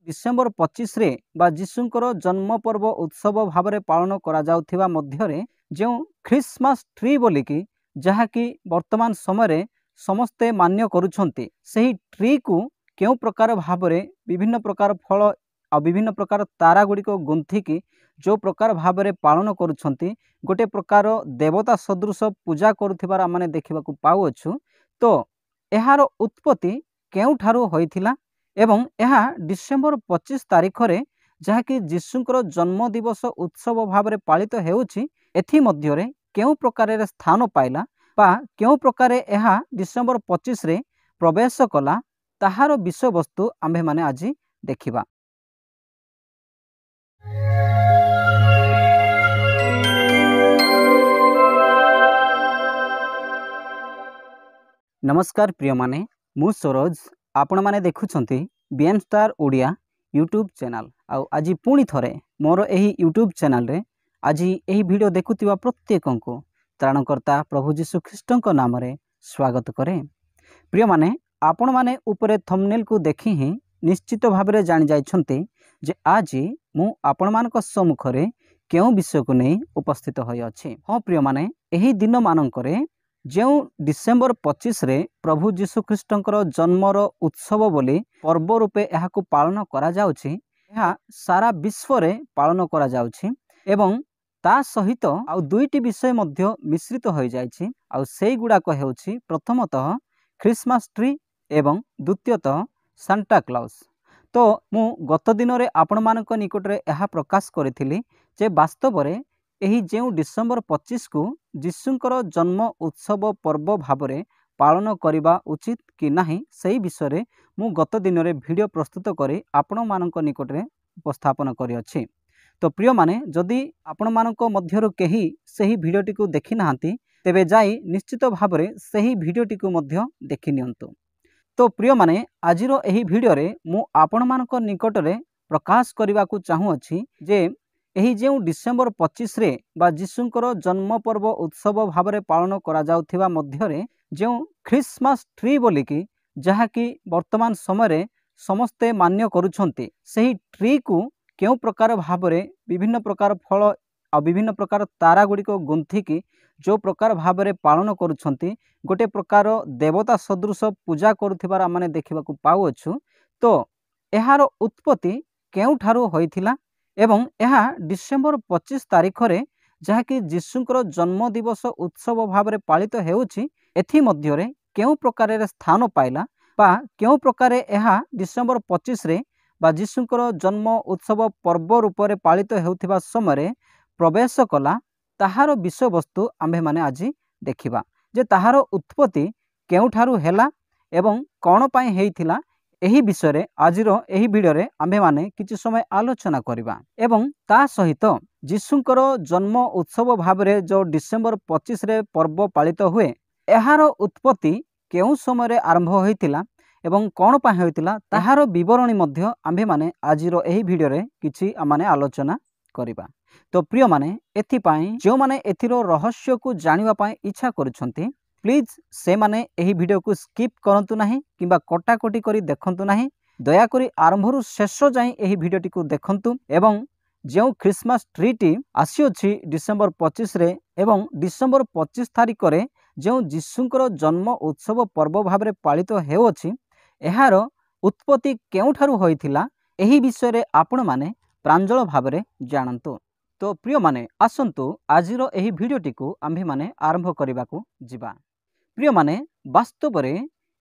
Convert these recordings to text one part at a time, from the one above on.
December 25 रे बा जीशुंकर जन्म पर्व उत्सव भाव में पालन करा मध्यरे जो ख्रिसमास ट्री बोलिकी जहाँकि वर्तमान समय समस्ते मान्य करुछंती सही ट्री को केउ प्रकार भाव में विभिन्न प्रकार फल आ विभिन्न प्रकार तारा गुड़िक गुंथिकी जो प्रकार भाव में पालन करुछंती गोटे प्रकार देवता सदृश पूजा करुथिबार आमने देखिबाकू पाउअछु। तो एहार उत्पत्ति केउठारु होइथिला एवं यह डिसेम्बर 25 तारीख रे जहाँकि जीशुंकर जन्म दिवस उत्सव भाव में पालित हेउछि एथि मध्यरे केउ प्रकार स्थान पाइला बा केउ प्रकार यह डिसेम्बर 25 रे प्रवेश कला ताहार विषय वस्तु आम्भे माने आज देखिबा। नमस्कार प्रिय माने मु सरोज आपण माने देखुछंती BN star Odia YouTube channel आउ आज पुणी थरे मोर एही यूट्यूब चैनल रे आज एही वीडियो देखुतिबा प्रत्येक को त्राणकर्ता प्रभु जीशु ख्रीष्टଙ୍କ नाम रे स्वागत करे। प्रिय माने आपण माने ऊपर थंबनेल को देखि ही निश्चित भाव में जानि जाइछंती जे आज मु आपण मानक सम्मुख रे केउ विषय को नहीं उपस्थित होय अछि। हां प्रिय माने एही दिन मानकरे जो डिसेम्बर 25 रे प्रभु जीशु ख्रीष्टଙ୍କର जन्मर उत्सव बोली पर्व रूपे यह पालन करा जाउछि यह सारा विश्व रे पालन करा जाउछि एवं ता सहित आउ दुईटी विषय मध्य मिश्रित हो जाइछि आउ सेई गुडाक हेउछि प्रथमतः ख्रिसमास ट्री एवं द्वितीयतः सांता क्लॉज। तो मु गत दिन रे आपण मानक निकट रे यह प्रकाश करिथिली जे वास्तव रे एही जेउ डिसेम्बर 25 को जीशुंकर जन्म उत्सव पर्व भाव में पालन करने उचित कि नहीं सही विषय रे मु गत दिन रे वीडियो प्रस्तुत करी आपण मानक निकट रे उपस्थापन करी अछि। तो प्रिय माने जदि आपण मानक मध्यरु केही सही वीडियोटी को देखि नाहंती तेबे जाई निश्चित भाव में सही वीडियोटी को मध्य देखि नियंतु। तो प्रिय माने आजिरो एही वीडियो रे मु आपण मानक निकट रे प्रकाश करने को चाहू अछि जे एही जेउ डिसेम्बर 25 रे बा जीशुंकर जन्म पर्व उत्सव भाव में पालन करा जाउथिबा मध्यरे जो ख्रिसमास ट्री बोलिकी जहाँकि वर्तमान समय समस्ते मान्य करुछंती सही ट्री को केउ प्रकार भाव में विभिन्न प्रकार फल आ विभिन्न प्रकार तारा गुड़िक गुंथिकी जो प्रकार भाव में पालन करुछंती गोटे प्रकार देवता सदृश पूजा करुथिबार आमने देखिबाकू पाउअछु। तो एहार उत्पत्ति केउठारु होइथिला एवं यह डिसेम्बर 25 तारीख रे जहाँकि जीशुंकर जन्म दिवस उत्सव भाव में पालित हेउछि एथि मध्यरे केउ प्रकार स्थान पाइला बा केउ प्रकार यह डिसेम्बर 25 रे बा जीशुंकर जन्म उत्सव पर्व रूप में पालित हेउथिबा समय प्रवेश कला ताहार विषय वस्तु आम्भे माने आज देखिबा जे ताहार उत्पत्ति केउठारु हेला एवं कौन पाई हेइथिला एही विषय रे आजिरो एही वीडियो रे आम्भे माने किछि समय आलोचना करिबा एवं ता सहित जीशुंकर जन्म उत्सव भाव रे जो डिसेम्बर 25 रे पर्व पालित हुए एहार उत्पत्ति केउ समय रे आरंभ होइथिला एवं कौन पाई होइथिला ताहार विवरणी मध्य आम्भे माने आजिरो एही वीडियो रे किछि आमाने आलोचना करिबा। तो प्रिय माने एथि पाई जो माने एथिरो रहस्य को जानिबा पाई इच्छा करूछंती प्लीज से माने एही वीडियो को स्किप करंतु नाही किंबा कटाकटी करी देखंतु नाही दया करी आरंभरु शेष जाई एही वीडियोटी को देखंतु एवं जो ख्रिसमास ट्रीटी आसीओछि डिसेम्बर 25 रे एवं डिसेम्बर 25 तारीख रे जो जीशुंकर जन्म उत्सव पर्व भाव में पालित हेउछि एहार उत्पत्ति केउठारु होइथिला एही विषय रे आपण माने प्रांजल भाव में जानंतु। तो प्रिय माने आसंतु आजिरो एही वीडियोटी को आम्भे माने आरंभ करबा को जिबा। प्रिय माने वास्तव रे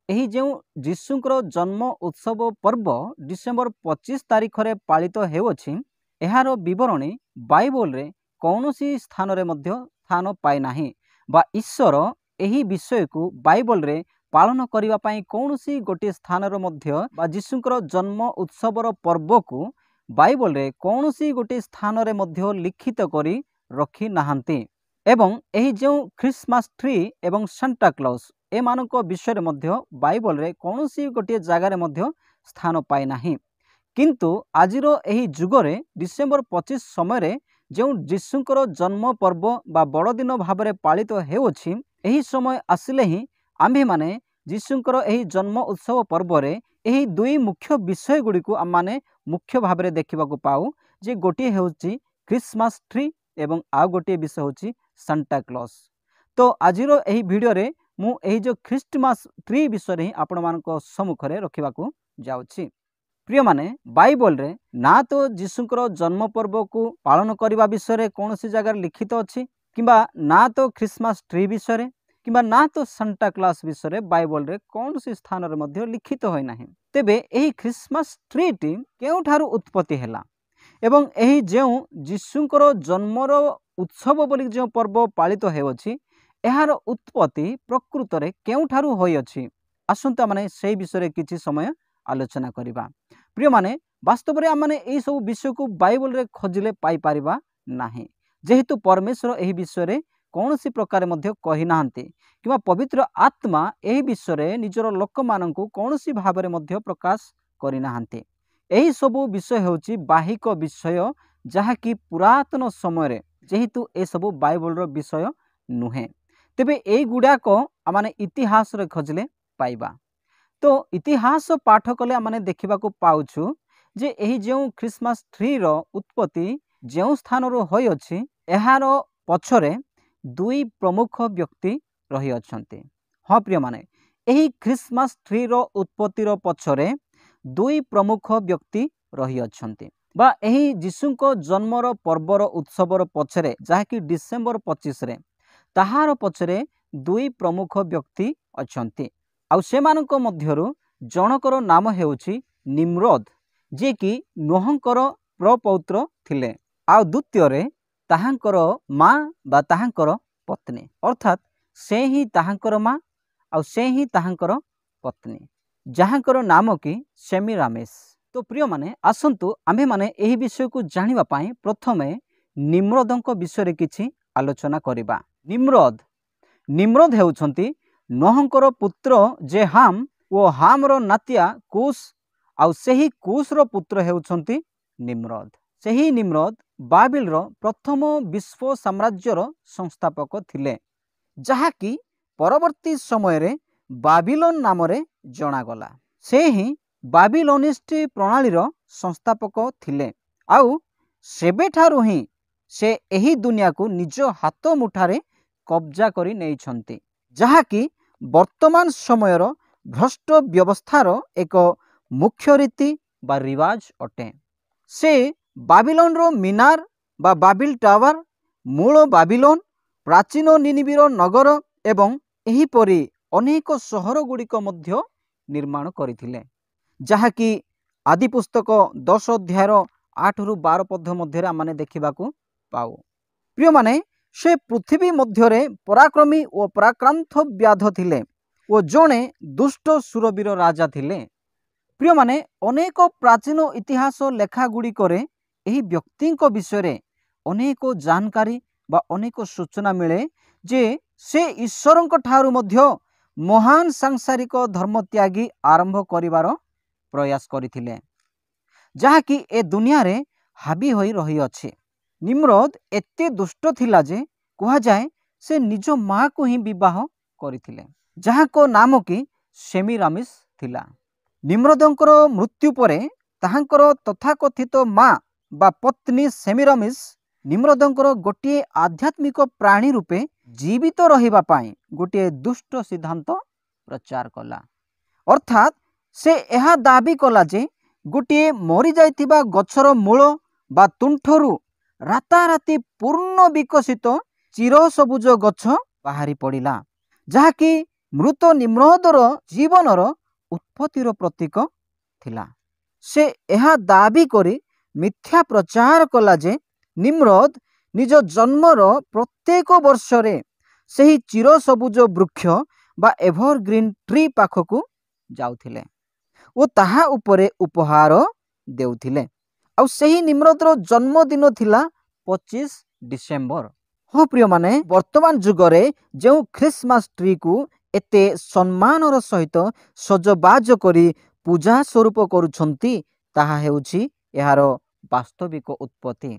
एही जो जीशुंकर जन्म उत्सव पर्व डिसेम्बर 25 तारीख रे पालित हेउछि एहार विवरणी बाइबल रे कौनसी स्थान रे मध्य स्थान पाए नाही बा ईश्वर एही विषय को बाइबल रे पालन करिबा पाई कौनसी गोटे स्थान रो मध्य बा जीशुंकर जन्म उत्सवर पर्व को बाइबल रे कौनसी गोटे स्थान रे मध्य लिखित करी रखी नाहंती एवं एही जो ख्रिसमास ट्री एवं सांता क्लॉज ए मानक विषय मध्य बाइबल रे कौनसी गोटे जगह रे मध्य स्थान पाए नाही किंतु आजिरो एही जुगरे डिसेम्बर 25 समय रे जो जीशुंकर जन्म पर्व बा बड़ दिन भाव में पालित हेउछि एही समय आसिले ही आम्भे माने ଯୀଶୁଙ୍କର ଏହି ଜନ୍ମ ଉତ୍ସବ ପର୍ବରେ ଏହି ଦୁଇ ମୁଖ୍ୟ ବିଷୟ ଗୁଡ଼ିକୁ ଆମମାନେ ମୁଖ୍ୟ ଭାବରେ ଦେଖିବାକୁ ପାଉ ଯେ ଗୋଟିଏ ହେଉଛି ଖ୍ରୀଷ୍ଟମାସ ଟ୍ରି ଏବଂ ଆଉ ଗୋଟିଏ ବିଷୟ ହେଉଛି ସାଣ୍ଟା କ୍ଲଜ୍। ତ ଆଜିର ଏହି ଭିଡ଼ିଓରେ ମୁଁ ଏହି ଯେଉଁ ଖ୍ରୀଷ୍ଟମାସ ଟ୍ରି ବିଷୟରେ ହିଁ ଆପଣମାନଙ୍କ ସମ୍ମୁଖରେ ରଖିବାକୁ ଯାଉଛି। ପ୍ରିୟମାନେ, ବାଇବଲରେ ନା ତ ଯୀଶୁଙ୍କର ଜନ୍ମ ପର୍ବକୁ ପାଳନ କରିବା ବିଷୟରେ କୌଣସି ଜାଗାରେ ଲିଖିତ ଅଛି, କିମ୍ବା ନା ତ ଖ୍ରୀଷ୍ଟମାସ ଟ୍ରି ବିଷୟରେ, କିମ୍ବା ନା ତ ସାଣ୍ଟା କ୍ଲଜ୍ ବିଷୟରେ ବାଇବଲରେ କୌଣସି ସ୍ଥାନରେ ମଧ୍ୟ ଲିଖିତ ହୋଇନାହିଁ। ତେବେ ଏହି ଖ୍ରୀଷ୍ଟମାସ ଟ୍ରିଟି କେଉଁଠାରୁ ଉତ୍ପତ୍ତି ହେଲା ଏବଂ ଏହି ଯେଉଁ ଯୀଶୁଙ୍କର ଜନ୍ମର ଉତ୍ସବ ବୋଲି ଯେଉଁ ପର୍ବ ପାଳିତ ହେଉଅଛି, ଏହାର ଉତ୍ପତ୍ତି ପ୍ରକୃତରେ କେଉଁଠାରୁ ହୋଇଅଛି, ଆସନ୍ତୁ ଆମେ ସେହି ବିଷୟରେ କିଛି ସମୟ ଆଲୋଚନା କରିବା। ପ୍ରିୟମାନେ, ବାସ୍ତବରେ ଆମେ ଏହିସବୁ ବିଷୟକୁ ବାଇବଲରେ ଖୋଜିଲେ ପାଇପାରିବା ନାହିଁ, ଯେହେତୁ ପରମେଶ୍ୱର ଏହି ବିଷୟରେ କୌଣସି ପ୍ରକାର ମଧ୍ୟ କହିନାହାନ୍ତି, କିମ୍ବା ପବିତ୍ର ଆତ୍ମା ଏହି ବିଷୟରେ ନିଜର ଲୋକମାନଙ୍କୁ କୌଣସି ଭାବରେ ମଧ୍ୟ ପ୍ରକାଶ କରିନାହାନ୍ତି। ଏହିସବୁ ବିଷୟ ହେଉଛି ବାହିକ ବିଷୟ, ଯାହାକି ପୁରାତନ ସମୟରେ, ଯେହେତୁ ଏସବୁ ବାଇବଲର ବିଷୟ ନୁହେଁ। ତେବେ ଏଇଗୁଡ଼ାକ ଆମେ ଇତିହାସରେ ଖୋଜିଲେ ପାଇବା। ତ ଇତିହାସ ପାଠ କଲେ ଆମେ ଦେଖିବାକୁ ପାଉଛୁ ଯେ ଏହି ଯେଉଁ ଖ୍ରୀଷ୍ଟମାସ ଟ୍ରିର ଉତ୍ପତ୍ତି ଯେଉଁ ସ୍ଥାନରୁ ହୋଇଅଛି, ଏହାର ପଛରେ ଦୁଇ ପ୍ରମୁଖ ବ୍ୟକ୍ତି ରହିଅଛନ୍ତି। ହଁ ପ୍ରିୟମାନେ, ଏହି ଖ୍ରୀଷ୍ଟମାସ ଟ୍ରିର ଉତ୍ପତ୍ତିର ପଛରେ ଦୁଇ ପ୍ରମୁଖ ବ୍ୟକ୍ତି ରହିଅଛନ୍ତି, ବା ଏହି ଯୀଶୁଙ୍କ ଜନ୍ମର ପର୍ବର ଉତ୍ସବର ପଛରେ, ଯାହାକି ଡିସେମ୍ବର 25ରେ, ତାହାର ପଛରେ ଦୁଇ ପ୍ରମୁଖ ବ୍ୟକ୍ତି ଅଛନ୍ତି। ଆଉ ସେମାନଙ୍କ ମଧ୍ୟରୁ ଜଣକର ନାମ ହେଉଛି ନିମ୍ରୋଦ, ଯିଏକି ନୋହଙ୍କର ପ୍ରପୌତ୍ର ଥିଲେ, ଆଉ ଦ୍ୱିତୀୟରେ ତାହାଙ୍କର ମା ବା ତାହାଙ୍କର ପତ୍ନୀ, ଅର୍ଥାତ୍ ସେ ହିଁ ତାହାଙ୍କର ମା ଆଉ ସେ ହିଁ ତାହାଙ୍କର ପତ୍ନୀ, ଯାହାଙ୍କର ନାମ କି ସେମିରାମିସ୍। ତ ପ୍ରିୟମାନେ, ଆସନ୍ତୁ ଆମ୍ଭେମାନେ ଏହି ବିଷୟକୁ ଜାଣିବା ପାଇଁ ପ୍ରଥମେ ନିମ୍ରୋଦଙ୍କ ବିଷୟରେ କିଛି ଆଲୋଚନା କରିବା। ନିମ୍ରୋଦ ହେଉଛନ୍ତି ନୋହଙ୍କର ପୁତ୍ର ଯେ ହାମ୍ ଓ ହାମ୍ର ନାତିଆ କୁଶ, ଆଉ ସେହି କୁଶର ପୁତ୍ର ହେଉଛନ୍ତି ନିମ୍ରୋଦ। ସେହି ନିମ୍ରୋଦ ବାବିଲର ପ୍ରଥମ ବିଶ୍ୱ ସାମ୍ରାଜ୍ୟର ସଂସ୍ଥାପକ ଥିଲେ, ଯାହାକି ପରବର୍ତ୍ତୀ ସମୟରେ ବାବିଲୋନ ନାମରେ ଜଣାଗଲା। ସେ ହିଁ ବାବିଲୋନିଷ୍ଟ ପ୍ରଣାଳୀର ସଂସ୍ଥାପକ ଥିଲେ, ଆଉ ସେବେଠାରୁ ହିଁ ସେ ଏହି ଦୁନିଆକୁ ନିଜ ହାତ ମୁଠାରେ କବ୍ଜା କରି ନେଇଛନ୍ତି, ଯାହାକି ବର୍ତ୍ତମାନ ସମୟର ଭ୍ରଷ୍ଟ ବ୍ୟବସ୍ଥାର ଏକ ମୁଖ୍ୟ ରୀତି ବା ରିୱାଜ ଅଟେ। ସେ ବାବିଲୋନର ମିନାର ବା ବାବିଲ ଟାୱାର, ମୂଳ ବାବିଲୋନ, ପ୍ରାଚୀନ ନିନିବିର ନଗର ଏବଂ ଏହିପରି ଅନେକ ସହର ଗୁଡ଼ିକ ମଧ୍ୟ ନିର୍ମାଣ କରିଥିଲେ, ଯାହାକି ଆଦି ପୁସ୍ତକ 10 ଅଧ୍ୟାୟର 8ରୁ 12 ପଦ ମଧ୍ୟରେ ଆମେ ଦେଖିବାକୁ ପାଉ। ପ୍ରିୟମାନେ, ସେ ପୃଥିବୀ ମଧ୍ୟରେ ପରାକ୍ରମୀ ଓ ପରାକ୍ରାନ୍ତ ବ୍ୟାଧ ଥିଲେ ଓ ଜଣେ ଦୁଷ୍ଟ ସୁରବୀର ରାଜା ଥିଲେ। ପ୍ରିୟମାନେ, ଅନେକ ପ୍ରାଚୀନ ଇତିହାସ ଲେଖା ଗୁଡ଼ିକରେ ଏହି ବ୍ୟକ୍ତିଙ୍କ ବିଷୟରେ ଅନେକ ଜାନକାରୀ ବା ଅନେକ ସୂଚନା ମିଳେ ଯେ ସେ ଈଶ୍ୱରଙ୍କ ଠାରୁ ମଧ୍ୟ ମହାନ ସାଂସାରିକ ଧର୍ମତ୍ୟାଗୀ ଆରମ୍ଭ କରିବାର ପ୍ରୟାସ କରିଥିଲେ, ଯାହାକି ଏ ଦୁନିଆରେ ହାବି ହୋଇ ରହିଅଛି। ନିମ୍ରୋଦ ଏତେ ଦୁଷ୍ଟ ଥିଲା ଯେ କୁହାଯାଏ ସେ ନିଜ ମାଆକୁ ହିଁ ବିବାହ କରିଥିଲେ, ଯାହାଙ୍କ ନାମ କି ସେମିରାମିସ୍ ଥିଲା। ନିମ୍ରୋଦଙ୍କର ମୃତ୍ୟୁ ପରେ ତାହାଙ୍କର ତଥାକଥିତ ମା ବା ପତ୍ନୀ ସେମିରାମିସ୍ ନିମ୍ରୋଦଙ୍କର ଗୋଟିଏ ଆଧ୍ୟାତ୍ମିକ ପ୍ରାଣୀ ରୂପେ ଜୀବିତ ରହିବା ପାଇଁ ଗୋଟିଏ ଦୁଷ୍ଟ ସିଦ୍ଧାନ୍ତ ପ୍ରଚାର କଲା। ଅର୍ଥାତ୍ ସେ ଏହା ଦାବି କଲା ଯେ ଗୋଟିଏ ମରିଯାଇଥିବା ଗଛର ମୂଳ ବା ତୁଣ୍ଠରୁ ରାତାରାତି ପୂର୍ଣ୍ଣ ବିକଶିତ ଚିରସବୁଜ ଗଛ ବାହାରି ପଡ଼ିଲା, ଯାହାକି ମୃତ ନିମ୍ରୋଦର ଜୀବନର ଉତ୍ପତ୍ତିର ପ୍ରତୀକ ଥିଲା। ସେ ଏହା ଦାବି କରି ମିଥ୍ୟା ପ୍ରଚାର କଲା ଯେ ନିମ୍ରୋଦ ନିଜ ଜନ୍ମର ପ୍ରତ୍ୟେକ ବର୍ଷରେ ସେହି ଚିରସବୁଜ ବୃକ୍ଷ ବା ଏଭରଗ୍ରୀନ୍ ଟ୍ରି ପାଖକୁ ଯାଉଥିଲେ ଓ ତାହା ଉପରେ ଉପହାର ଦେଉଥିଲେ, ଆଉ ସେହି ନିମ୍ରୋଦର ଜନ୍ମଦିନ ଥିଲା 25 ଡିସେମ୍ବର। ହଁ ପ୍ରିୟମାନେ, ବର୍ତ୍ତମାନ ଯୁଗରେ ଯେଉଁ ଖ୍ରୀଷ୍ଟମାସ ଟ୍ରିକୁ ଏତେ ସମ୍ମାନର ସହିତ ସଜବାଜ କରି ପୂଜା ସ୍ୱରୂପ କରୁଛନ୍ତି, ତାହା ହେଉଛି ଏହାର ବାସ୍ତବିକ ଉତ୍ପତ୍ତି।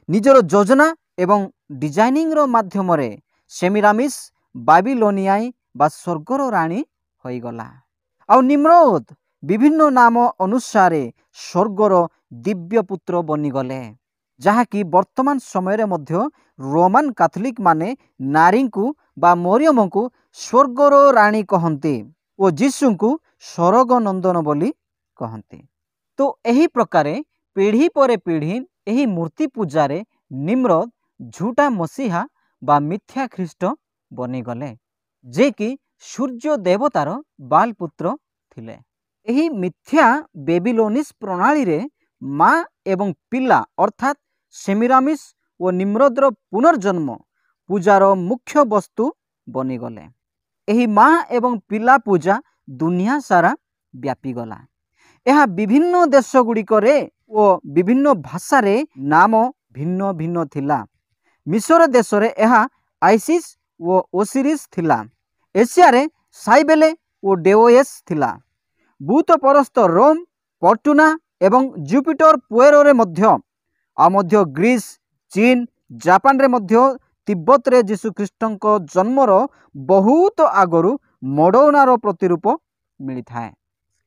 ନିଜର ଯୋଜନା ଏବଂ ଡିଜାଇନିଂର ମାଧ୍ୟମରେ ସେମିରାମିସ୍ ବାବିଲୋନିଆଇ ବା ସ୍ୱର୍ଗର ରାଣୀ ହୋଇଗଲା। ଆଉ ନିମ୍ରୋଦ ବିଭିନ୍ନ ନାମ ଅନୁସାରେ ସ୍ୱର୍ଗର ଦିବ୍ୟ ପୁତ୍ର ବନିଗଲେ, ଯାହାକି ବର୍ତ୍ତମାନ ସମୟରେ ମଧ୍ୟ ରୋମାନ କାଥୋଲିକ ମାନେ ନାରୀଙ୍କୁ ବା ମରିୟମଙ୍କୁ ସ୍ୱର୍ଗର ରାଣୀ କହନ୍ତି ଓ ଯୀଶୁଙ୍କୁ ସରଗ ନନ୍ଦନ ବୋଲି କହନ୍ତି। ତ ଏହି ପ୍ରକାରେ ପିଢ଼ି ପରେ ପିଢ଼ି ଏହି ମୂର୍ତ୍ତି ପୂଜାରେ ନିମ୍ରୋଦ ଝୁଟା ମସିହା ବା ମିଥ୍ୟା ଖ୍ରୀଷ୍ଟ ବନିଗଲେ, ଯେ କି ସୂର୍ଯ୍ୟ ଦେବତାର ବାଲ ପୁତ୍ର ଥିଲେ। ଏହି ମିଥ୍ୟା ବେବିଲୋନିସ୍ ପ୍ରଣାଳୀରେ ମା ଏବଂ ପିଲା ଅର୍ଥାତ୍ ସେମିରାମିସ୍ ଓ ନିମ୍ରୋଦର ପୁନର୍ଜନ୍ମ ପୂଜାର ମୁଖ୍ୟ ବସ୍ତୁ ବନିଗଲେ। ଏହି ମା ଏବଂ ପିଲା ପୂଜା ଦୁନିଆ ସାରା ବ୍ୟାପିଗଲା। ଏହା ବିଭିନ୍ନ ଦେଶ ଗୁଡ଼ିକରେ ଓ ବିଭିନ୍ନ ଭାଷାରେ ନାମ ଭିନ୍ନ ଭିନ୍ନ ଥିଲା। ମିଶର ଦେଶରେ ଏହା ଆଇସିସ୍ ଓ ଓସିରିସ୍ ଥିଲା। ଏସିଆରେ ସାଇବେଲେ ଓ ଡେଓଏସ୍ ଥିଲା। ଭୂତପରସ୍ତ ରୋମ, ଫର୍ଟୁନା ଏବଂ ଜୁପିଟର ପୁଏରରେ ମଧ୍ୟ ଗ୍ରୀସ୍, ଚୀନ, ଜାପାନରେ ମଧ୍ୟ ତିବ୍ବତରେ ଯୀଶୁଖ୍ରୀଷ୍ଟଙ୍କ ଜନ୍ମର ବହୁତ ଆଗରୁ ମଡ଼ୌନାର ପ୍ରତିରୂପ ମିଳିଥାଏ।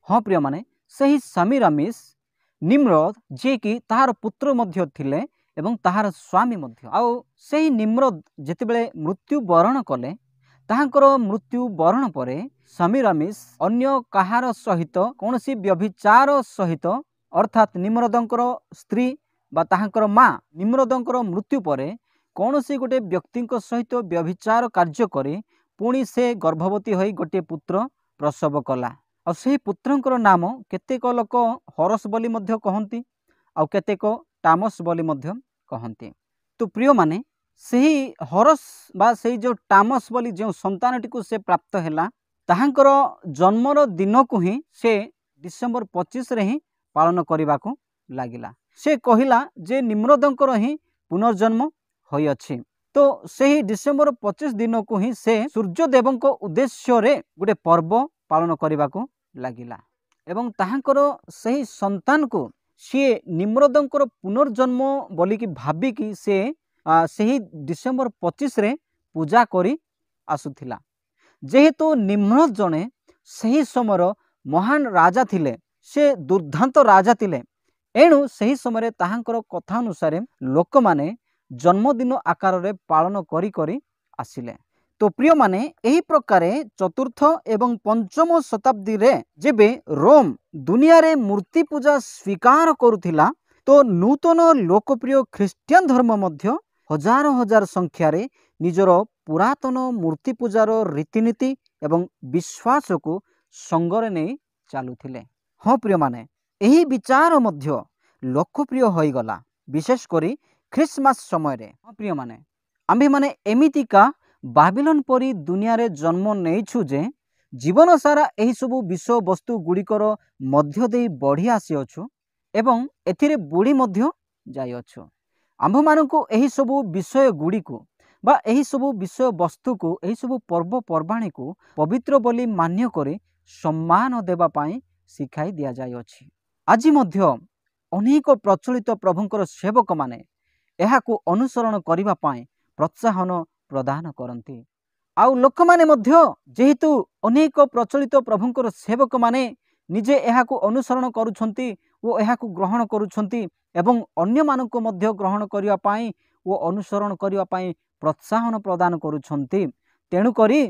ହଁ ପ୍ରିୟମାନେ, ସେହି ସେମିରାମିସ୍ ନିମ୍ରୋଦ ଯିଏକି ତାହାର ପୁତ୍ର ମଧ୍ୟ ଥିଲେ ଏବଂ ତାହାର ସ୍ୱାମୀ ମଧ୍ୟ। ଆଉ ସେହି ନିମ୍ରୋଦ ଯେତେବେଳେ ମୃତ୍ୟୁବରଣ କଲେ, ତାହାଙ୍କର ମୃତ୍ୟୁବରଣ ପରେ ସେମିରାମିସ୍ ଅନ୍ୟ କାହାର ସହିତ କୌଣସି ବ୍ୟଭିଚାର ସହିତ ଅର୍ଥାତ୍ ନିମ୍ରୋଦଙ୍କର ସ୍ତ୍ରୀ ବା ତାହାଙ୍କର ମା ନିମ୍ରୋଦଙ୍କର ମୃତ୍ୟୁ ପରେ କୌଣସି ଗୋଟିଏ ବ୍ୟକ୍ତିଙ୍କ ସହିତ ବ୍ୟଭିଚାର କାର୍ଯ୍ୟ କରି ପୁଣି ସେ ଗର୍ଭବତୀ ହୋଇ ଗୋଟିଏ ପୁତ୍ର ପ୍ରସବ କଲା। ଆଉ ସେହି ପୁତ୍ରଙ୍କର ନାମ କେତେକ ଲୋକ ହରସ ବୋଲି ମଧ୍ୟ କହନ୍ତି, ଆଉ କେତେକ ଟାମସ୍ ବୋଲି ମଧ୍ୟ କହନ୍ତି। ତ ପ୍ରିୟମାନେ, ସେହି ହରସ ବା ସେହି ଯେଉଁ ଟାମସ୍ ବୋଲି ଯେଉଁ ସନ୍ତାନଟିକୁ ସେ ପ୍ରାପ୍ତ ହେଲା, ତାହାଙ୍କର ଜନ୍ମର ଦିନକୁ ହିଁ ସେ ଡିସେମ୍ବର 25ରେ ହିଁ ପାଳନ କରିବାକୁ ଲାଗିଲା। ସେ କହିଲା ଯେ ନିମ୍ରୋଦଙ୍କର ହିଁ ପୁନର୍ଜନ୍ମ ହୋଇଅଛି। ତ ସେହି ଡିସେମ୍ବର 25 ଦିନକୁ ହିଁ ସେ ସୂର୍ଯ୍ୟଦେବଙ୍କ ଉଦ୍ଦେଶ୍ୟରେ ଗୋଟେ ପର୍ବ ପାଳନ କରିବାକୁ ଲାଗିଲା ଏବଂ ତାହାଙ୍କର ସେହି ସନ୍ତାନକୁ ସିଏ ନିମ୍ରୋଦଙ୍କର ପୁନର୍ଜନ୍ମ ବୋଲିକି ଭାବିକି ସେ ସେହି ଡିସେମ୍ବର 25ରେ ପୂଜା କରି ଆସୁଥିଲା। ଯେହେତୁ ନିମ୍ରୋଦ ଜଣେ ସେହି ସମୟର ମହାନ ରାଜା ଥିଲେ, ସେ ଦୁର୍ଦ୍ଦାନ୍ତ ରାଜା ଥିଲେ, ଏଣୁ ସେହି ସମୟରେ ତାହାଙ୍କର କଥା ଅନୁସାରେ ଲୋକମାନେ ଜନ୍ମଦିନ ଆକାରରେ ପାଳନ କରି କରି ଆସିଲେ। ତ ପ୍ରିୟମାନେ, ଏହି ପ୍ରକାରେ ଚତୁର୍ଥ ଏବଂ ପଞ୍ଚମ ଶତାବ୍ଦୀରେ ଯେବେ ରୋମ ଦୁନିଆରେ ମୂର୍ତ୍ତି ପୂଜା ସ୍ୱୀକାର କରୁଥିଲା, ତ ନୂତନ ଲୋକପ୍ରିୟ ଖ୍ରୀଷ୍ଟିଆନ ଧର୍ମ ମଧ୍ୟ ହଜାର ହଜାର ସଂଖ୍ୟାରେ ନିଜର ପୁରାତନ ମୂର୍ତ୍ତି ପୂଜାର ରୀତିନୀତି ଏବଂ ବିଶ୍ୱାସକୁ ସଙ୍ଗରେ ନେଇ ଚାଲୁଥିଲେ। ହଁ ପ୍ରିୟମାନେ, ଏହି ବିଚାର ମଧ୍ୟ ଲୋକପ୍ରିୟ ହୋଇଗଲା, ବିଶେଷ କରି ଖ୍ରୀଷ୍ଟମାସ ସମୟରେ। ହଁ ପ୍ରିୟମାନେ, ଆମ୍ଭେମାନେ ଏମିତିକା ବାବିଲୋନ ପରି ଦୁନିଆରେ ଜନ୍ମ ନେଇଛୁ ଯେ ଜୀବନ ସାରା ଏହିସବୁ ବିଷୟବସ୍ତୁ ଗୁଡ଼ିକର ମଧ୍ୟ ଦେଇ ବଢ଼ି ଆସିଅଛୁ ଏବଂ ଏଥିରେ ବୁଡ଼ି ମଧ୍ୟ ଯାଇଅଛୁ। ଆମ୍ଭମାନଙ୍କୁ ଏହିସବୁ ବିଷୟ ଗୁଡ଼ିକୁ ବା ଏହିସବୁ ବିଷୟବସ୍ତୁକୁ, ଏହିସବୁ ପର୍ବପର୍ବାଣୀକୁ ପବିତ୍ର ବୋଲି ମାନ୍ୟ କରି ସମ୍ମାନ ଦେବା ପାଇଁ ଶିଖାଇ ଦିଆଯାଇଅଛି। ଆଜି ମଧ୍ୟ ଅନେକ ପ୍ରଚଳିତ ପ୍ରଭୁଙ୍କର ସେବକମାନେ ଏହାକୁ ଅନୁସରଣ କରିବା ପାଇଁ ପ୍ରୋତ୍ସାହନ ପ୍ରଦାନ କରନ୍ତି। ଆଉ ଲୋକମାନେ ମଧ୍ୟ ଯେହେତୁ ଅନେକ ପ୍ରଚଳିତ ପ୍ରଭୁଙ୍କର ସେବକମାନେ ନିଜେ ଏହାକୁ ଅନୁସରଣ କରୁଛନ୍ତି ଓ ଏହାକୁ ଗ୍ରହଣ କରୁଛନ୍ତି ଏବଂ ଅନ୍ୟମାନଙ୍କୁ ମଧ୍ୟ ଗ୍ରହଣ କରିବା ପାଇଁ ଓ ଅନୁସରଣ କରିବା ପାଇଁ ପ୍ରୋତ୍ସାହନ ପ୍ରଦାନ କରୁଛନ୍ତି, ତେଣୁକରି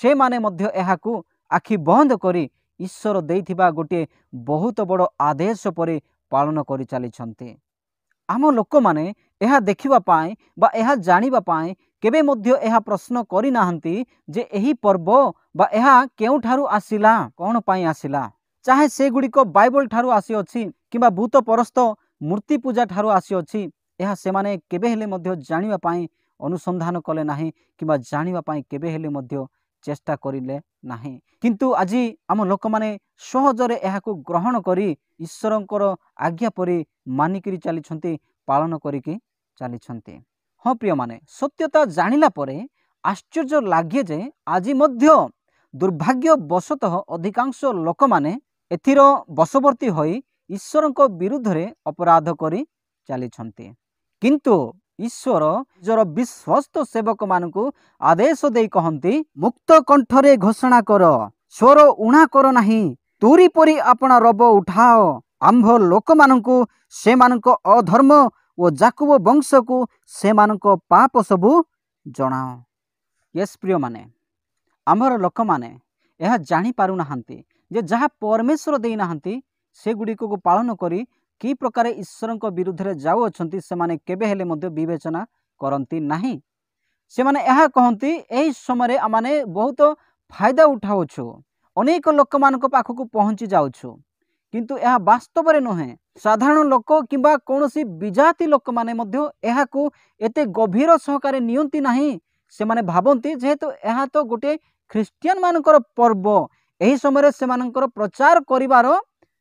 ସେମାନେ ମଧ୍ୟ ଏହାକୁ ଆଖି ବନ୍ଦ କରି ଈଶ୍ୱର ଦେଇଥିବା ଗୋଟିଏ ବହୁତ ବଡ଼ ଆଦେଶ ପରି ପାଳନ କରି ଚାଲିଛନ୍ତି। ଆମ ଲୋକମାନେ ଏହା ଦେଖିବା ପାଇଁ ବା ଏହା ଜାଣିବା ପାଇଁ କେବେ ମଧ୍ୟ ଏହା ପ୍ରଶ୍ନ କରିନାହାନ୍ତି ଯେ ଏହି ପର୍ବ ବା ଏହା କେଉଁଠାରୁ ଆସିଲା, କ'ଣ ପାଇଁ ଆସିଲା। ଚାହେ ସେଗୁଡ଼ିକ ବାଇବଲ ଠାରୁ ଆସିଅଛି କିମ୍ବା ଭୂତପରସ୍ତ ମୂର୍ତ୍ତି ପୂଜା ଠାରୁ ଆସିଅଛି, ଏହା ସେମାନେ କେବେ ହେଲେ ମଧ୍ୟ ଜାଣିବା ପାଇଁ ଅନୁସନ୍ଧାନ କଲେ ନାହିଁ କିମ୍ବା ଜାଣିବା ପାଇଁ କେବେ ହେଲେ ମଧ୍ୟ ଚେଷ୍ଟା କରିଲେ ନାହିଁ। କିନ୍ତୁ ଆଜି ଆମ ଲୋକମାନେ ସହଜରେ ଏହାକୁ ଗ୍ରହଣ କରି ଈଶ୍ୱରଙ୍କର ଆଜ୍ଞା ପରି ମାନିକିରି ଚାଲିଛନ୍ତି, ପାଳନ କରିକି ଚାଲିଛନ୍ତି। ହଁ ପ୍ରିୟମାନେ, ସତ୍ୟତା ଜାଣିଲା ପରେ ଆଶ୍ଚର୍ଯ୍ୟ ଲାଗେ ଯେ ଆଜି ମଧ୍ୟ ଦୁର୍ଭାଗ୍ୟବଶତଃ ଅଧିକାଂଶ ଲୋକମାନେ ଏଥିର ବଶବର୍ତ୍ତୀ ହୋଇ ଈଶ୍ୱରଙ୍କ ବିରୁଦ୍ଧରେ ଅପରାଧ କରି ଚାଲିଛନ୍ତି। କିନ୍ତୁ ଈଶ୍ୱର ନିଜର ବିଶ୍ୱସ୍ତ ସେବକମାନଙ୍କୁ ଆଦେଶ ଦେଇ କହନ୍ତି, ମୁକ୍ତ କଣ୍ଠରେ ଘୋଷଣା କର, स्वर उणा कर नाही, तुरी परी अपना रब उठाओ, आंभ लोक मानकु सेमानक अधर्म ओ जाकुब वंश को सेमानक पाप सबु जणाओ। यस प्रिय माने, आमर लोक माने यह जानी पारु नाहंती जे जहाँ परमेश्वर देई नाहंती से गुडी को पालन करी कि प्रकार ईश्वर विरुद्ध रे जाऊ अछंती से माने केबे हेले मध्य विवेचना करंती नाही। से माने यह कहंती एही समय आमाने बहुत फायदा उठाउछु, अनेक लोक मानक पाखकु पहुंची जाउछु, किंतु यह वास्तव रे नहे। साधारण लोक किंबा कोनोसी विजाति लोक माने मध्य एहाकु एते गभीर सहकारे नियंती नाही। से माने भाबंती जेहेतु यह तो गोटे ख्रिस्टियन मानकर पर्व, एही समय से मानकर प्रचार करिवार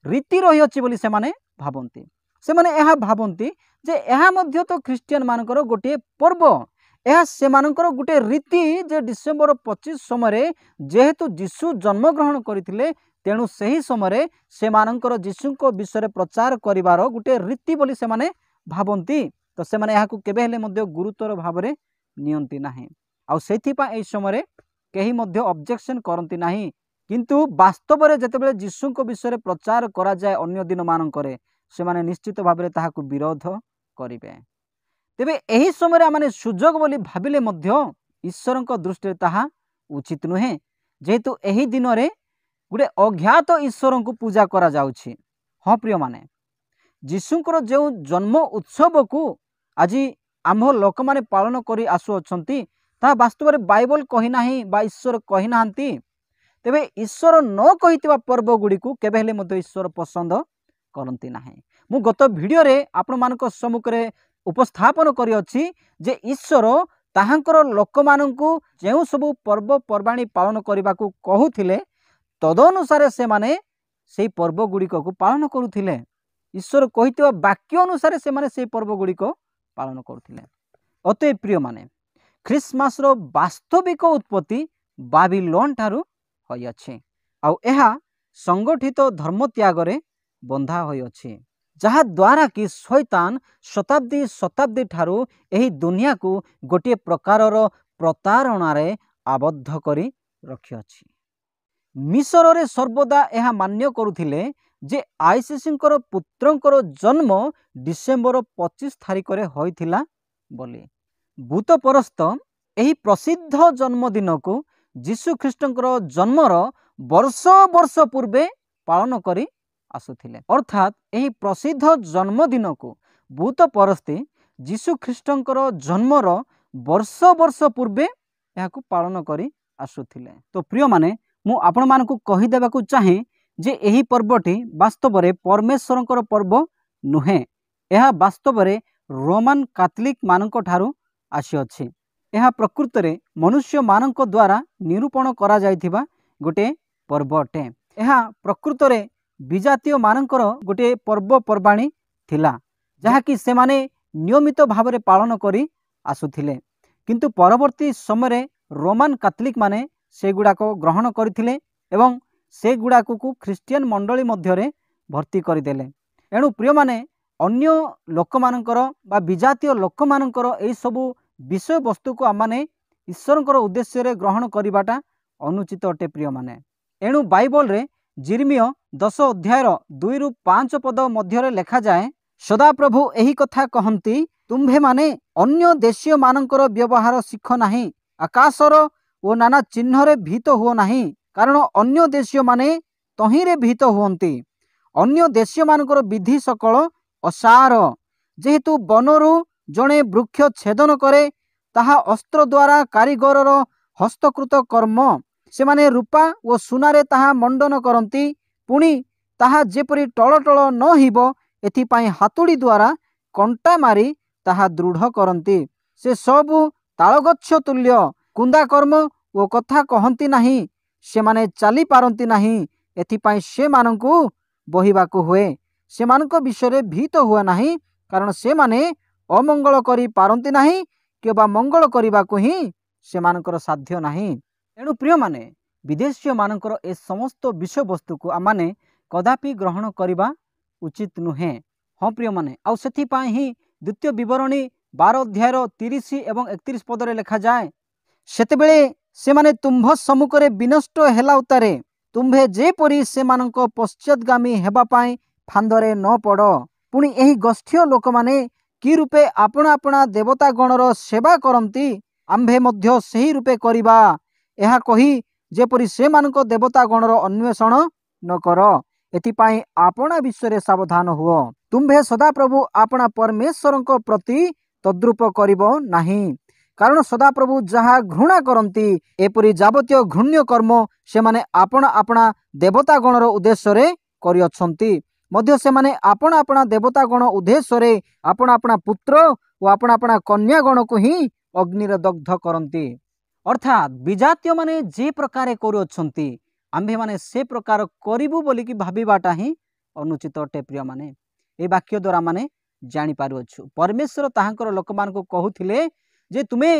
रीति रही अछि बोली से माने भाबंती। से माने यह भाबंती जे यह मध्य तो ख्रिस्टियन मानकर गोटे पर्व, यह से मानकर गोटे रीति जे डिसेम्बर 25 समय जेहेतु जीशु जन्म ग्रहण करथिले, तेणु सही समय से मानकर जीशु को विषय प्रचार करिवार गोटे रीति बोली से माने भाबंती। तो से माने याकु केबे हेले मध्य गुरुतर भावरे नियंती नाही, आ सेथिपा एही समय केही मध्य ऑब्जेक्शन करंती नाही। किंतु वास्तव रे जेतेबेले जीशु को विषय प्रचार करा जाए अन्य दिन मानकरे, से माने निश्चित भावरे ताहाकु विरोध करिवे। तेबे एही समय आमाने सुजोग बोली भाबिले मध्य ईश्वर दृष्टि ताहा उचित नुहे, जेहेतु एही दिन रे गुटे अज्ञात ईश्वर को पूजा करा जाउछि। हाँ प्रिय माने, जीशुंकर जो जन्म उत्सव को आज आम लोक माने पालन करी आसु अछंती, ता वास्तव रे बाइबल कहि नाही बा ईश्वर कहि नाहंती। तेबे ईश्वर न कहितबा पर्व गुडी को केबे हेले मध्य ईश्वर पसंद करंती नाही। मु गत वीडियो रे आपण मानक सम्मुख रे उपस्थापन करी अछि जे ईश्वर ताहांकर लोक मानकु जेउ सब पर्व पर्वाणी पालन करबा को कहूथिले, तदनुसार से माने सेई पर्व गुडी को पालन करूथिले। ईश्वर कहितबा वाक्य अनुसार से माने सेई पर्व गुडी को पालन करूथिले। अतः प्रिय माने, ख्रिसमास रो वास्तविक उत्पत्ति बाबिलोन ठारू होई अछि, आउ एहा संगठित धर्म त्याग रे बंधा होई अछि, जहा द्वारा कि शैतान शताब्दी शताब्दी ठारू एही दुनिया को गोटे प्रकारर प्रतारणा रे आबद्ध करी रखि अछि। मिसर रे सर्वदा एहा मान्य करुथिले जे आईसीसींकर पुत्रंकर जन्म डिसेम्बर 25 तारिख रे होइथिला बोली। भूत परस्त एही प्रसिद्ध जन्मदिन को जीशु ख्रीष्टंकर जन्मर वर्ष वर्ष पूर्वे पालन करी आसुथिले। अर्थात एही प्रसिद्ध जन्मदिन को भूत परस्ते जीशु ख्रीष्टंकर जन्मर वर्ष वर्ष पूर्वे याकु पालन करी आसुथिले। तो प्रिय माने, मु आपण मानकु कहि देबाकु चाहे जे एही पर्वटी वास्तव रे परमेश्वरंकर पर्व नुहे, यह वास्तव रे रोमन कैथोलिक मानक ठारू आसी अछि। यह प्रकृत रे मनुष्य मानक द्वारा निरूपण करा जाइथिबा गोटे पर्व अटे। यह प्रकृत रे विजातीय मानकर गोटे पर्व पर्वाणी थिला, जहा कि से माने नियमित भाव रे पालन करी आसुथिले, किंतु परवर्ती समय रोमन कैथोलिक माने से गुड़ाक ग्रहण करथिले एवं से गुड़ाक को ख्रिस्टियन मंडली मध्यरे भर्ती करदेले। एणु प्रिय माने, अन्य लोक मानकर बा विजातीय लोक मानकर एई सबु विषय वस्तु को आमाने ईश्वरंकर उद्देश्य रे ग्रहण करिबाटा अनुचित अटे प्रिय माने। एणु बाइबल रे जिर्मिया 10 अध्यायर 2 रु 5 पद मध्यरे लेखा जाए, सदा प्रभु एही कथा कहंती, तुम्भे माने अन्य देशीय मानकर व्यवहार शिख नाही, आकाशर ओ नाना चिन्ह रे भीत हुओ नाही, कारण अन्य देशीय माने तहिरे भीत हुअंती। अन्य देशीय मानकर विधि सकल असार, जेहेतु बनरु जणे वृक्ष छेदन करे, ताहा अस्त्र द्वारा कारीगरर हस्तकृत कर्म, से माने रूपा ओ सुनारे ताहा मंडन करंती, पुणी ताहा जेपरि टळ टळ न हिब एथिपाई हातुड़ी द्वारा कंटा मारी ताहा दृढ़ करंती। से सबु तालगच्छ तुल्य, कुंदा कर्म ओ कथा कहंती नाही, से माने चाली पारंती नाही, एथिपाई से मानंकु बहिबाकु हुए। से मानक विषय भीत हुआ नाही, कारण से माने अमंगल करी पारंती नाही, केबा मंगल करिबाकु ही से मानकर साध्य नाही। एणु प्रिय माने, विदेशीय मानकर ए समस्त विषय वस्तु को आमाने कदापि ग्रहण करिबा उचित नुहे। हाँ प्रिय माने, आउ सेथिपाई ही द्वितीय विवरणी 12 अध्यायर 30 एवं 31 पदरे लेखा जाए, सेतेबेले से माने तुम्भ सम्मुख रे विनष्ट हेला उतारे, तुम्भे जेपरी सेमानंक पश्चातगामी हेबा पाई फांदरे न पड़। पुणी एही गोष्ठीय लोक माने कि रूपे आपणा आपणा देवता गणर सेवा करती आम्भे मध्य सही रूपे करिबा एहा कही जेपरी सेमानंक देवता गणर अन्वेषण न कर। एथिपाई आपणा विषय सावधान हुओ। तुम्भे सदाप्रभु आपणा परमेश्वरंक प्रति तद्रूप करिबो नाही। कारण सदाप्रभु जहा घृणा करती एपरी जावतीय घृण्य कर्म से माने आपणा आपणा देवता गणर उद्देश्य रे करिअछंती। मध्य से माने आपणा आपणा देवता गण उद्देश्य रे आपणा आपणा पुत्र और आपणा आपणा कन्या गण को ही अग्नि दग्ध करती। अर्थात विजातीय माने जे प्रकार करुअछंती आम्भे माने से प्रकार करिबु बोली कि भाबिबाटा ही अनुचित अटे। प्रिय माने ए वाक्य द्वारा माने जानि पारुअछु परमेश्वर ताहांकर लोक मानकु कहूथिले जे तुमे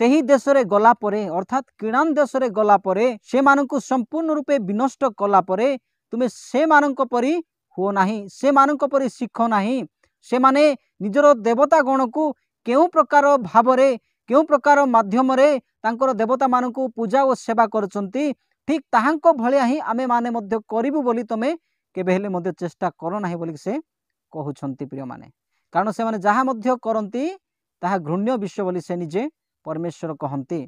सही देश रे गला परे अर्थात किणान देश रे गला परे से मानकु संपूर्ण रूपे विनष्ट कला परे तुमे से मानक परी हो नाही, से मानक परी शिख नाही। से माने निजर देवता गण को केउ प्रकार भाव रे केउ प्रकार माध्यम रे तांकर देवता मानकु पूजा और सेवा करचंती ठीक ताहांको भलिया ही आमे माने मध्य करिबु बोली तमे केबे हेले मध्य चेष्टा करो नाही बोली से कहउछंती। प्रिय माने कारण से माने जहा मध्य करंती ताहा घृण्य विषय बोली से निजे परमेश्वर कहती।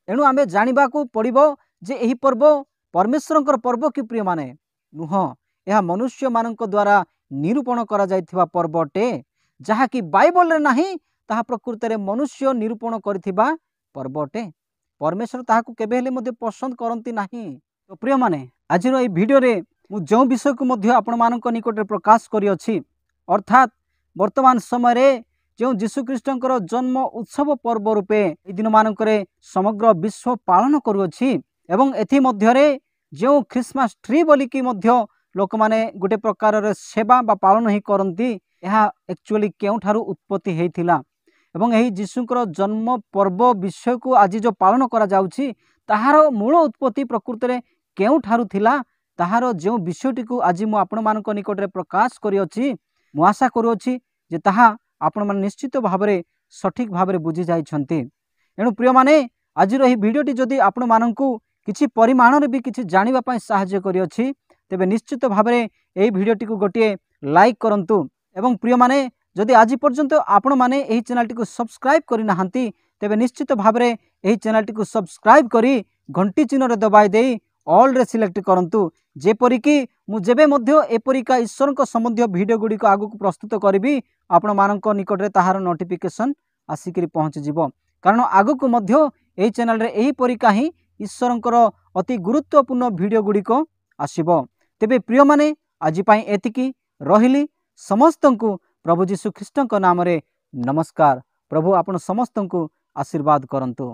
एणु आमे जानिबा को पड़िबो जे एही पर्व परमेश्वरंकर पर्व कि प्रिय माने नुह यह मनुष्य मानक द्वारा निरूपण करा जायथिबा पर्वटे जहा कि बाइबल रे नाही ताहा प्रकृत रे मनुष्य निरूपण करथिबा पर्वटे। परमेश्वर ताहाकु केबे हेले मध्य पसंद करंती नाही। तो प्रिय माने आज रो ए वीडियो रे मु जो विषय को मध्य आपण मानक निकट रे प्रकाश करि अछि अर्थात वर्तमान समय रे जो जीशुख्रीष्टंकर जन्म उत्सव पर्व रूपे ए दिन मानकरे समग्र विश्व पालन करुअछि एवं एथि मध्य रे जो क्रिसमस ट्री बोली कि मध्य लोक माने गोटे प्रकार रे सेवा बा पालन ही करंती यह एक्चुअली केउ ठारू उत्पत्ति हेथिला एवं एही जीशुकर जन्म पर्व विषय को आज जो पालन करा जाउछि ताहार मूल उत्पत्ति प्रकृत रे केउ ठारू थिला ताहार जो विषयटी को आज मु आपण मानक निकट रे प्रकाश करि अछि मु आशा करुअछि जे ताहा आपण मन निश्चित भाव रे सठिक भाव रे बुझी जाइछंती। एणु प्रिय माने आज रो ही वीडियोटी जदि आपण मानकु किछि परिमाण रे भी किछि जानिबा पई सहाय्य करि अछि तेबे निश्चित भाव रे एही वीडियोटी को गोटिए लाइक करंतु एवं प्रिय माने जदि आज पर्यंत आपण माने एही चैनल टी को सब्सक्राइब करि नाहंती तेबे निश्चित भाव रे एही चैनल टी को सब्सक्राइब करी घंटी चिन्ह रे दबाई देई ऑल रे सिलेक्ट करंतु जेपरि कि मु जेबे मध्य एपरिका ईश्वरक संबंधी वीडियो गुडी को आगु प्रस्तुत करिबी आपण मानक निकट रे ताहार नोटिफिकेशन आसिकरी पहुँच जिवो। कारण आगु को मध्य एही चैनल रे एही परिका ही ईश्वरंकर अति गुरुत्वपूर्ण वीडियो गुडी को आसीबो। तेबे प्रिय माने आज पई एतिकी रहिली समस्तंकु प्रभु जीशु ख्रीष्टंक नाम रे नमस्कार। प्रभु आपण समस्तंकु आशीर्वाद करंतु।